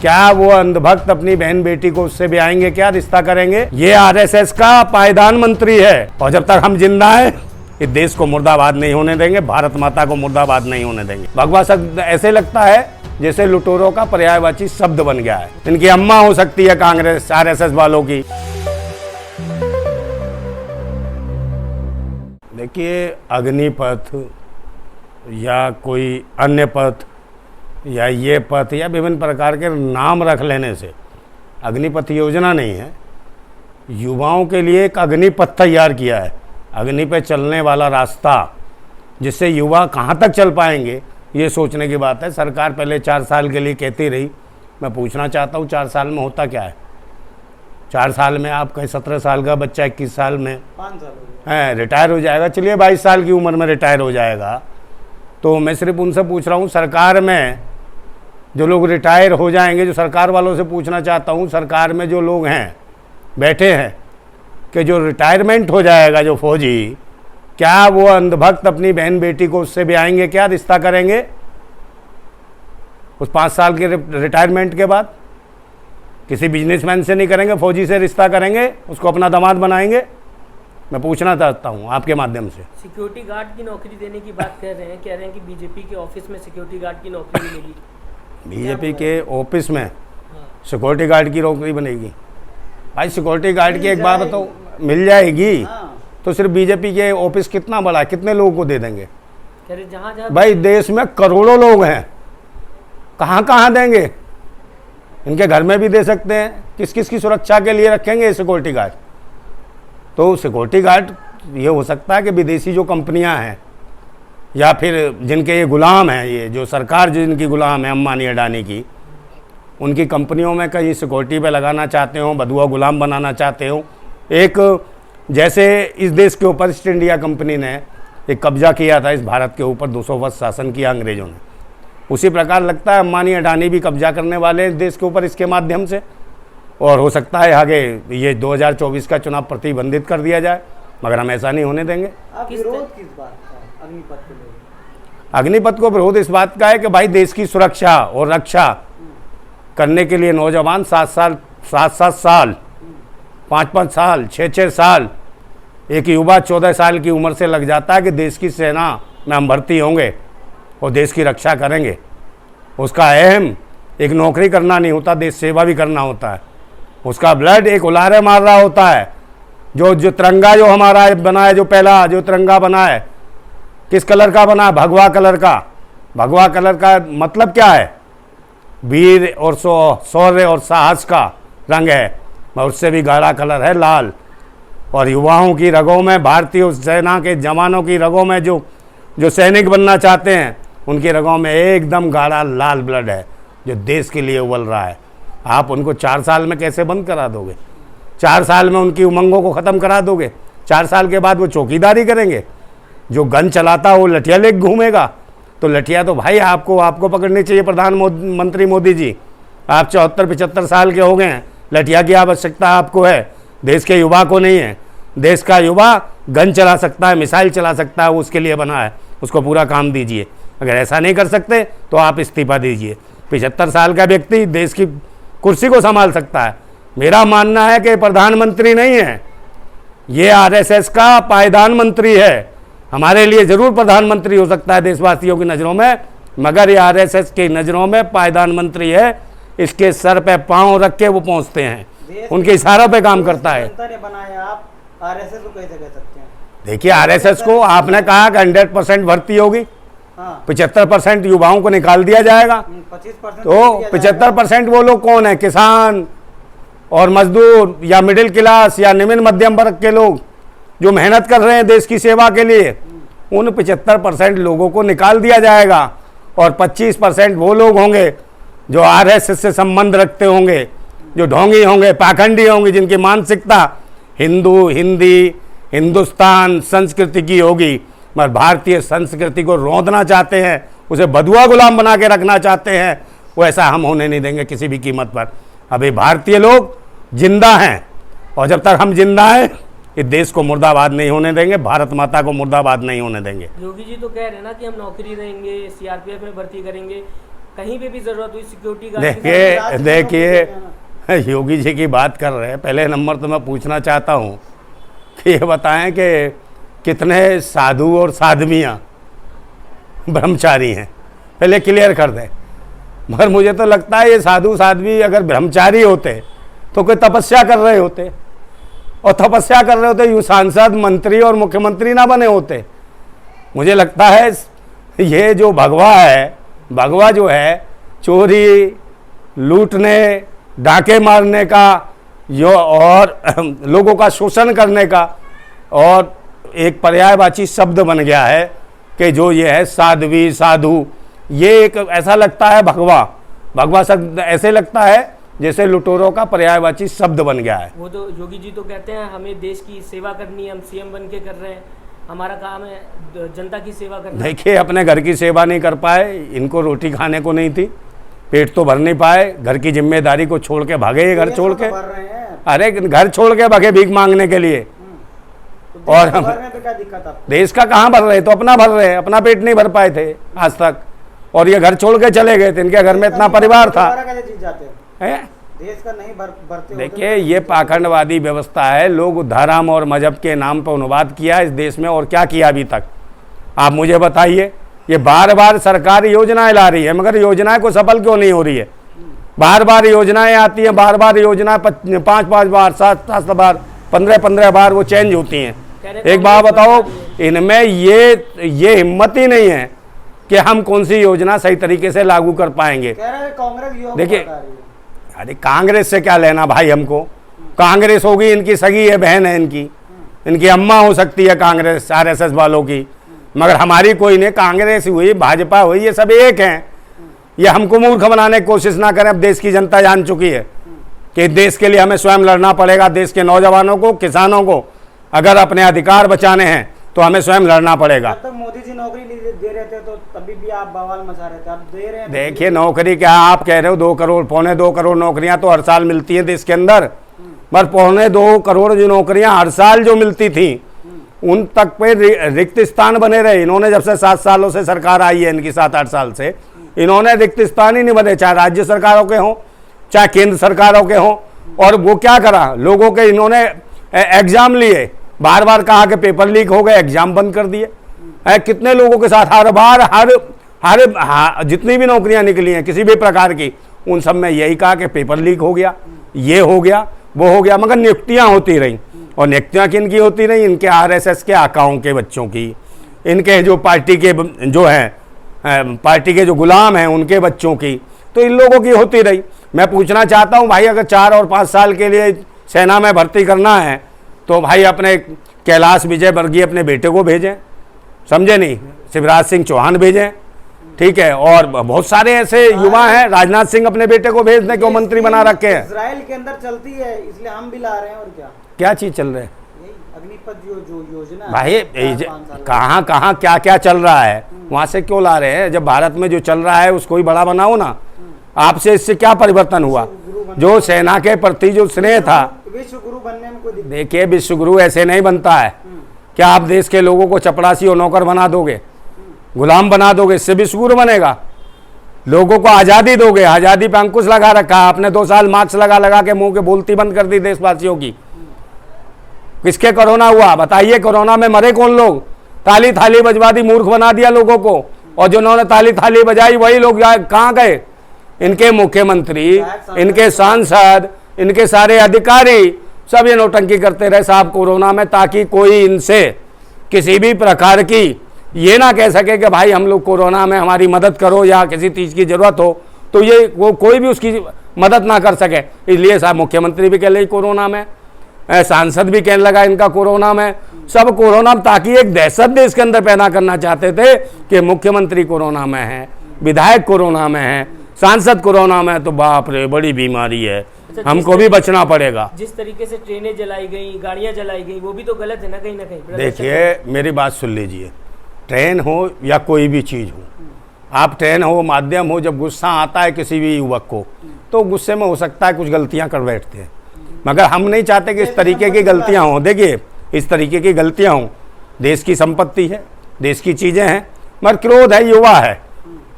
क्या वो अंधभक्त अपनी बहन बेटी को उससे ब्याहेंगे? क्या रिश्ता करेंगे? ये आरएसएस का पायदान मंत्री है और जब तक हम जिंदा हैं इस देश को मुर्दाबाद नहीं होने देंगे, भारत माता को मुर्दाबाद नहीं होने देंगे। भगवा शब्द ऐसे लगता है जैसे लुटेरों का पर्यायवाची शब्द बन गया है। इनकी अम्मा हो सकती है कांग्रेस आरएसएस वालों की। देखिए, अग्निपथ या कोई अन्य पथ या ये पथ या विभिन्न प्रकार के नाम रख लेने से अग्निपथ योजना नहीं है। युवाओं के लिए एक अग्निपथ तैयार किया है, अग्नि पे चलने वाला रास्ता, जिससे युवा कहाँ तक चल पाएंगे ये सोचने की बात है। सरकार पहले 4 साल के लिए कहती रही। मैं पूछना चाहता हूँ 4 साल में होता क्या है? 4 साल में आप कहीं 17 साल का बच्चा 21 साल में 5 साल है रिटायर हो जाएगा। चलिए 22 साल की उम्र में रिटायर हो जाएगा। तो मैं सिर्फ उनसे पूछ रहा हूँ, सरकार में जो लोग रिटायर हो जाएंगे, जो सरकार वालों से पूछना चाहता हूँ, सरकार में जो लोग हैं बैठे हैं कि जो रिटायरमेंट हो जाएगा जो फौजी, क्या वो अंधभक्त अपनी बहन बेटी को उससे ब्याहेंगे? क्या रिश्ता करेंगे उस 5 साल के रिटायरमेंट के बाद? किसी बिजनेसमैन से नहीं करेंगे, फौजी से रिश्ता करेंगे, उसको अपना दामाद बनाएंगे। मैं पूछना चाहता हूँ आपके माध्यम से। सिक्योरिटी गार्ड की नौकरी देने की बात कह रहे हैं कि बीजेपी के ऑफिस में सिक्योरिटी गार्ड की नौकरी मिलेगी। बीजेपी के ऑफिस में सिक्योरिटी गार्ड की नौकरी बनेगी? भाई सिक्योरिटी गार्ड की एक बात तो मिल जाएगी, तो सिर्फ बीजेपी के ऑफिस कितना बड़ा है, कितने लोगों को दे देंगे? भाई देश में करोड़ों लोग हैं, कहाँ कहाँ देंगे? इनके घर में भी दे सकते हैं। किस किस की सुरक्षा के लिए रखेंगे सिक्योरिटी गार्ड? तो सिक्योरिटी गार्ड ये हो सकता है कि विदेशी जो कंपनियां हैं या फिर जिनके ये गुलाम हैं, ये जो सरकार जिनकी गुलाम है अंबानी अडानी की, उनकी कंपनियों में कहीं सिक्योरिटी पे लगाना चाहते हो, बधुआ गुलाम बनाना चाहते हो। एक जैसे इस देश के ऊपर ईस्ट इंडिया कंपनी ने एक कब्जा किया था इस भारत के ऊपर, 200 वर्ष शासन किया अंग्रेज़ों ने, उसी प्रकार लगता है अंबानी अडानी भी कब्जा करने वाले हैं इस देश के ऊपर इसके माध्यम से। और हो सकता है आगे ये 2024 का चुनाव प्रतिबंधित कर दिया जाए, मगर हम ऐसा नहीं होने देंगे। विरोध किस बात का अग्निपथ को लेकर? अग्निपथ को विरोध इस बात का है कि भाई देश की सुरक्षा और रक्षा करने के लिए नौजवान 7 साल 5-5 साल 6-6 साल एक युवा 14 साल की उम्र से लग जाता है कि देश की सेना में हम भर्ती होंगे और देश की रक्षा करेंगे। उसका अहम एक नौकरी करना नहीं होता, देश सेवा भी करना होता है। उसका ब्लड एक उलारे मार रहा होता है। जो तिरंगा जो हमारा बना है, जो पहला जो तिरंगा बना है, किस कलर का बना है? भगवा कलर का। भगवा कलर का मतलब क्या है? वीर और शौर्य और साहस का रंग है, और उससे भी गाढ़ा कलर है लाल। और युवाओं की रगों में, भारतीय सेना के जवानों की रगों में जो सैनिक बनना चाहते हैं, उनकी रगों में एकदम गाढ़ा लाल ब्लड है जो देश के लिए उबल रहा है। आप उनको 4 साल में कैसे बंद करा दोगे? 4 साल में उनकी उमंगों को ख़त्म करा दोगे? 4 साल के बाद वो चौकीदारी करेंगे? जो गन चलाता वो लठिया लेके घूमेगा? तो लठिया तो भाई आपको पकड़नी चाहिए। प्रधानमंत्री मोदी जी, आप 74-75 साल के हो गए हैं, लठिया की आवश्यकता आपको है, देश के युवा को नहीं है। देश का युवा गन चला सकता है, मिसाइल चला सकता है, वो उसके लिए बना है, उसको पूरा काम दीजिए। अगर ऐसा नहीं कर सकते तो आप इस्तीफा दीजिए। 75 साल का व्यक्ति देश की कुर्सी को संभाल सकता है। मेरा मानना है कि प्रधानमंत्री नहीं है, ये आरएसएस का पायदान मंत्री है। हमारे लिए ज़रूर प्रधानमंत्री हो सकता है देशवासियों की नज़रों में, मगर ये आरएसएस की नज़रों में पायदान मंत्री है। इसके सर पे पाँव रख के वो पहुँचते हैं, उनके इशारों पे काम करता है। बनाया आप आरएसएस को कैसे कह सकते हैं? देखिए, आरएसएस को आपने कहा कि 100% भर्ती होगी, 75% युवाओं को निकाल दिया जाएगा। 25% तो 75% वो लोग कौन है? किसान और मजदूर या मिडिल क्लास या निम्न मध्यम वर्ग के लोग जो मेहनत कर रहे हैं देश की सेवा के लिए, उन 75% लोगों को निकाल दिया जाएगा। और 25% वो लोग होंगे जो आरएसएस से संबंध रखते होंगे, जो ढोंगी होंगे, पाखंडी होंगे, जिनकी मानसिकता हिंदुस्तान संस्कृति की होगी, मगर भारतीय संस्कृति को रौंदना चाहते हैं, उसे बधुआ गुलाम बना के रखना चाहते हैं। वो ऐसा हम होने नहीं देंगे किसी भी कीमत पर। अभी भारतीय लोग जिंदा हैं, और जब तक हम जिंदा हैं इस देश को मुर्दाबाद नहीं होने देंगे, भारत माता को मुर्दाबाद नहीं होने देंगे। योगी जी तो कह रहे हैं ना कि हम नौकरी देंगे, सीआरपीएफ में भर्ती करेंगे, कहीं पे भी जरूरत हुई सिक्योरिटी गार्ड की देखिए योगी जी की बात कर रहे हैं। पहले नंबर तो मैं पूछना चाहता हूँ कि ये बताएं कि कितने साधु और साध्वियाँ ब्रह्मचारी हैं, पहले क्लियर कर दें। मगर मुझे तो लगता है ये साधु साध्वी अगर ब्रह्मचारी होते तो कोई तपस्या कर रहे होते, और तपस्या कर रहे होते यूँ सांसद, मंत्री और मुख्यमंत्री ना बने होते। मुझे लगता है ये जो भगवा है, भगवा जो है चोरी, लूटने, डाके मारने का यो और लोगों का शोषण करने का, और एक पर्यायवाची शब्द बन गया है कि जो ये है साध्वी, साधु, ये एक ऐसा लगता है भगवा शब्द ऐसे लगता है जैसे लुटेरों का पर्यायवाची शब्द बन गया है। वो तो योगी जी तो कहते हैं हमें देश की सेवा करनी है, हम सीएम बन के कर रहे हैं, हमारा काम है जनता की सेवा करना। देखिए अपने घर की सेवा नहीं कर पाए, इनको रोटी खाने को नहीं थी, पेट तो भर नहीं पाए, घर की जिम्मेदारी को छोड़ के भागे ये घर छोड़ के। अरे घर छोड़ के भागे भीख मांगने के लिए। और हम देश का कहाँ भर रहे, तो अपना भर रहे, अपना पेट नहीं भर पाए थे आज तक, और ये घर छोड़ के चले गए थे। इनके घर में इतना परिवार था देश का नहीं भरते। देखिए ये पाखंडवादी व्यवस्था है। लोग धर्म और मजहब के नाम पर अनुवाद किया इस देश में, और क्या किया अभी तक आप मुझे बताइए। ये बार बार सरकार योजनाएं ला रही है, मगर योजनाएं को सफल क्यों नहीं हो रही है। बार बार योजनाएं आती हैं, बार बार योजनाएं 5-5 बार, 7-7 बार, 15-15 बार वो चेंज होती हैं। एक बात बताओ, इनमें ये हिम्मत ही नहीं है कि हम कौन सी योजना सही तरीके से लागू कर पाएंगे। देखिए अरे कांग्रेस से क्या लेना भाई हमको। कांग्रेस होगी इनकी सगी है, बहन है इनकी अम्मा हो सकती है कांग्रेस RSS वालों की, मगर हमारी कोई नहीं। कांग्रेस हुई, भाजपा हुई, ये सब एक हैं। ये हमको मूर्ख बनाने की कोशिश ना करें। अब देश की जनता जान चुकी है कि देश के लिए हमें स्वयं लड़ना पड़ेगा। देश के नौजवानों को, किसानों को अगर अपने अधिकार बचाने हैं तो हमें स्वयं लड़ना पड़ेगा। तो मोदी जी नौकरी दे रहे थे तो तभी भी आप बवाल मचा रहे थे, अब दे रहे हैं। देखिए नौकरी क्या आप कह रहे हो, 2 करोड़, 2.25 करोड़ नौकरियां तो हर साल मिलती हैं देश के अंदर, पर 2.25 करोड़ जो नौकरियां हर साल जो मिलती थी उन तक पे रिक्त स्थान बने रहे। इन्होंने जब से 7 सालों से सरकार आई है, इनकी 7-8 साल से इन्होंने रिक्त स्थान ही नहीं बने, चाहे राज्य सरकारों के हों चाहे केंद्र सरकारों के हों। और वो क्या करा, लोगों के इन्होंने एग्जाम लिए, बार बार कहा कि पेपर लीक हो गए, एग्जाम बंद कर दिए। कितने लोगों के साथ हर बार हर जितनी भी नौकरियां निकली हैं किसी भी प्रकार की, उन सब में यही कहा कि पेपर लीक हो गया, ये हो गया, वो हो गया, मगर नियुक्तियां होती रहीं। और नियुक्तियां किन की होती रहीं? इनके RSS के आकाओं के बच्चों की, इनके जो पार्टी के जो हैं पार्टी के जो गुलाम हैं उनके बच्चों की, तो इन लोगों की होती रही। मैं पूछना चाहता हूं भाई, अगर 4 और 5 साल के लिए सेना में भर्ती करना है तो भाई अपने कैलाश विजयवर्गीय अपने बेटे को भेजें, समझे नहीं, शिवराज सिंह चौहान भेजें, ठीक है। और बहुत सारे ऐसे युवा हैं, राजनाथ सिंह अपने बेटे को भेजने क्यों मंत्री बना रखे हैं। इजराइल के अंदर चलती है इसलिए हम भी ला रहे हैं। और क्या चीज चल रही है? अग्निपथ जो योजना भाई कहाँ कहाँ क्या क्या चल रहा है, वहां से क्यों ला रहे हैं? जब भारत में जो चल रहा है उसको ही बड़ा बनाओ ना। आपसे इससे क्या परिवर्तन हुआ? जो सेना के प्रति जो स्नेह था, विश्व गुरु बनने में कोई देखिए विश्व गुरु ऐसे नहीं बनता है। क्या आप देश के लोगों को चपरासी और नौकर बना दोगे, गुलाम बना दोगे, इससे विश्व गुरु बनेगा? लोगों को आज़ादी दोगे, आज़ादी पे अंकुश लगा रखा। आपने 2 साल मास्क लगा के मुंह के बोलती बंद कर दी देशवासियों की। किसके कोरोना हुआ बताइए? कोरोना में मरे कौन लोग? ताली थाली बजवा दी, मूर्ख बना दिया लोगों को। और जिन्होंने ताली थाली बजाई वही लोग कहाँ गए? इनके मुख्यमंत्री, इनके सांसद, इनके सारे अधिकारी सब ये नौटंकी करते रहे साहब कोरोना में, ताकि कोई इनसे किसी भी प्रकार की ये ना कह सके कि भाई हम लोग कोरोना में हमारी मदद करो या किसी चीज़ की ज़रूरत हो तो ये वो कोई भी उसकी मदद ना कर सके। इसलिए साहब मुख्यमंत्री भी कह रहे कोरोना में, सांसद भी कहने लगा इनका कोरोना में, सब कोरोना में, ताकि एक दहशत देश के अंदर पैदा करना चाहते थे कि मुख्यमंत्री कोरोना में है, विधायक कोरोना में है, सांसद कोरोना में, तो बाप रे बड़ी बीमारी है। अच्छा, हमको भी बचना पड़ेगा। जिस तरीके से ट्रेनें जलाई गई, गाड़ियां जलाई गई, वो भी तो गलत है ना कहीं ना कहीं। देखिए मेरी बात सुन लीजिए, ट्रेन हो या कोई भी चीज़ हो, आप ट्रेन हो, माध्यम हो, जब गुस्सा आता है किसी भी युवक को तो गुस्से में हो सकता है कुछ गलतियां कर बैठते हैं, मगर हम नहीं चाहते कि इस तरीके की गलतियां हों। देखिए इस तरीके की गलतियां हों, देश की संपत्ति है, देश की चीज़ें हैं, मगर क्रोध है, युवा है,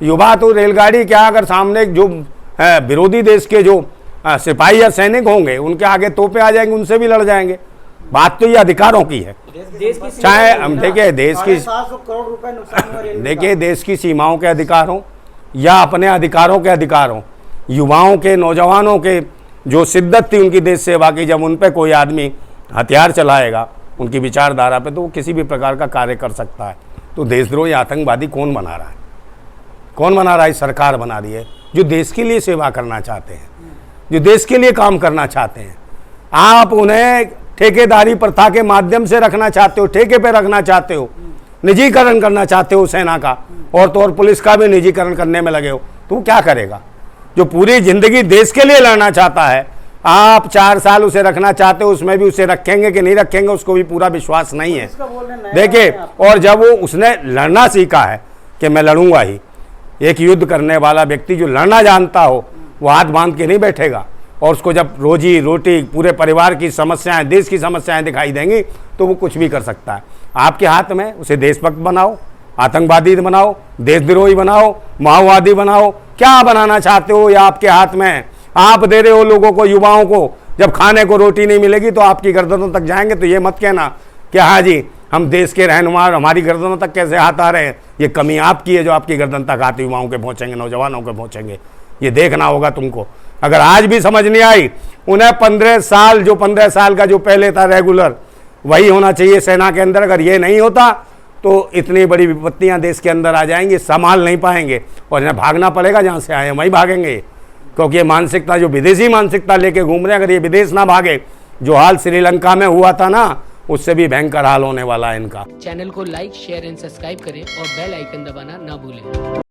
युवा तो रेलगाड़ी क्या, अगर सामने जो विरोधी देश के जो सिपाही या सैनिक होंगे उनके आगे तोपे आ जाएंगे, उनसे भी लड़ जाएंगे। बात तो ये अधिकारों की है। देश की चाहे हम देखिए देश की 750 करोड़ रुपए नुकसान हुआ रेलवे देखिए देश की सीमाओं के अधिकार हों या अपने अधिकारों के अधिकार हों, युवाओं के, नौजवानों के जो शिद्दत थी उनकी देश सेवा की, जब उन पे कोई आदमी हथियार चलाएगा उनकी विचारधारा पे, तो वो किसी भी प्रकार का कार्य कर सकता है। तो देशद्रोही आतंकवादी कौन बना रहा है? कौन बना रहा है? सरकार बना रही है, जो देश के लिए सेवा करना चाहते हैं, जो देश के लिए काम करना चाहते हैं। आप उन्हें ठेकेदारी प्रथा के माध्यम से रखना चाहते हो, ठेके पे रखना चाहते हो, निजीकरण करना चाहते हो सेना का, और तो और पुलिस का भी निजीकरण करने में लगे हो, तो वो क्या करेगा? जो पूरी जिंदगी देश के लिए लड़ना चाहता है, आप 4 साल उसे रखना चाहते हो, उसमें भी उसे रखेंगे कि नहीं रखेंगे उसको भी पूरा विश्वास नहीं है। देखिए, और जब वो उसने लड़ना सीखा है कि मैं लड़ूंगा ही, एक युद्ध करने वाला व्यक्ति जो लड़ना जानता हो वो हाथ बांध के नहीं बैठेगा, और उसको जब रोजी रोटी, पूरे परिवार की समस्याएं, देश की समस्याएं दिखाई देंगी तो वो कुछ भी कर सकता है। आपके हाथ में उसे देशभक्त बनाओ, आतंकवादी बनाओ, देशद्रोही बनाओ, माओवादी बनाओ, क्या बनाना चाहते हो, या आपके हाथ में है। आप दे रहे हो लोगों को, युवाओं को, जब खाने को रोटी नहीं मिलेगी तो आपकी गर्दनों तक जाएंगे। तो ये मत कहना कि हाँ जी हम देश के रहनुमा, हमारी गर्दनों तक कैसे हाथ आ रहे हैं। ये कमी आपकी है जो आपकी गर्दन तक हाथ युवाओं के पहुँचेंगे, नौजवानों के पहुँचेंगे। ये देखना होगा तुमको। अगर आज भी समझ नहीं आई, उन्हें 15 साल, जो 15 साल का जो पहले था रेगुलर, वही होना चाहिए सेना के अंदर। अगर ये नहीं होता तो इतनी बड़ी विपत्तियां देश के अंदर आ जाएंगी, संभाल नहीं पाएंगे, और इन्हें भागना पड़ेगा। जहाँ से आए हैं वहीं भागेंगे, क्योंकि ये मानसिकता, जो विदेशी मानसिकता लेके घूम रहे हैं, अगर ये विदेश ना भागे, जो हाल श्रीलंका में हुआ था ना, उससे भी भयंकर हाल होने वाला है इनका। चैनल को लाइक, शेयर एंड सब्सक्राइब करें और बेल आइकन दबाना ना भूलें।